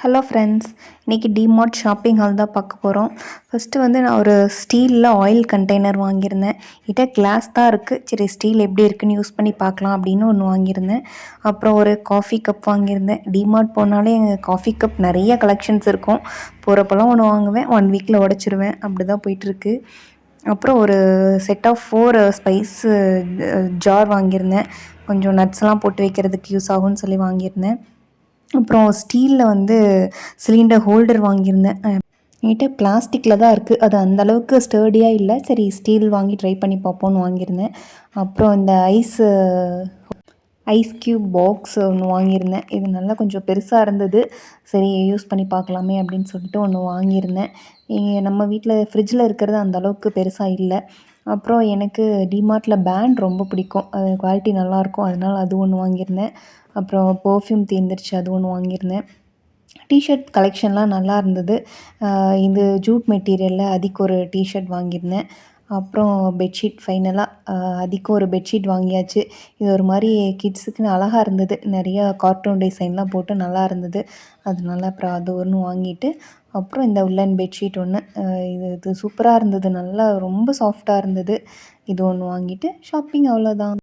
Hello friends, இன்றைக்கி DMart shopping hall தான் பார்க்க போகிறோம். ஃபஸ்ட்டு வந்து நான் ஒரு ஸ்டீலில் ஆயில் கண்டெய்னர் வாங்கியிருந்தேன். கிட்ட கிளாஸ் தான் இருக்குது. சரி ஸ்டீல் எப்படி இருக்குன்னு யூஸ் பண்ணி பார்க்கலாம் அப்படின்னு ஒன்று வாங்கியிருந்தேன். அப்புறம் ஒரு காஃபி கப் வாங்கியிருந்தேன். டிமார்ட் போனாலே காஃபி கப் நிறைய கலெக்ஷன்ஸ் இருக்கும். போகிறப்பெல்லாம் ஒன்று வாங்குவேன், 1 வீக்கில் உடச்சிருவேன். அப்படி தான் போயிட்டுருக்கு. அப்புறம் ஒரு செட் ஆஃப் 4 ஸ்பைஸ் ஜார் வாங்கியிருந்தேன். கொஞ்சம் நட்ஸ்லாம் போட்டு வைக்கிறதுக்கு யூஸ் ஆகும்னு சொல்லி வாங்கியிருந்தேன். அப்புறம் ஸ்டீலில் வந்து சிலிண்டர் ஹோல்டர் வாங்கியிருந்தேன். என்கிட்ட பிளாஸ்டிக்கில் தான் இருக்குது. அது அந்தளவுக்கு ஸ்டர்டியாக இல்லை. சரி ஸ்டீல் வாங்கி ட்ரை பண்ணி பார்ப்போன்னு வாங்கியிருந்தேன். அப்புறம் இந்த ஐஸ் க்யூப் பாக்ஸ் ஒன்று வாங்கியிருந்தேன். இது நல்லா கொஞ்சம் பெருசாக இருந்தது. சரி யூஸ் பண்ணி பார்க்கலாமே அப்படின்னு சொல்லிட்டு ஒன்று வாங்கியிருந்தேன். நம்ம வீட்டில் ஃப்ரிட்ஜில் இருக்கிறது அந்தளவுக்கு பெருசாக இல்லை. அப்புறம் எனக்கு டிமார்ட்டில் பேண்ட் ரொம்ப பிடிக்கும். அது குவாலிட்டி நல்லாயிருக்கும். அதனால் அது ஒன்று வாங்கியிருந்தேன். அப்புறம் பர்ஃப்யூம் தீர்ந்துருச்சு, அது ஒன்று வாங்கியிருந்தேன். டிஷர்ட் கலெக்ஷன்லாம் நல்லா இருந்தது. இது ஜூட் மெட்டீரியலில் அதுக்கு ஒரு டிஷர்ட் வாங்கியிருந்தேன். அப்புறம் பெட்ஷீட் ஃபைனலாக அதுக்கு ஒரு பெட்ஷீட் வாங்கியாச்சு. இது ஒரு மாதிரி கிட்ஸுக்குன்னு அழகாக இருந்தது. நிறையா கார்ட்டூன் டிசைன்லாம் போட்டு நல்லா இருந்தது. அதனால அப்புறம் அது ஒன்று வாங்கிட்டு, அப்புறம் இந்த உள்ளன் பெட்ஷீட் ஒன்று, இது சூப்பராக இருந்தது. நல்லா ரொம்ப சாஃப்டாக இருந்தது. இது ஒன்று வாங்கிட்டு ஷாப்பிங் அவ்வளோதான்.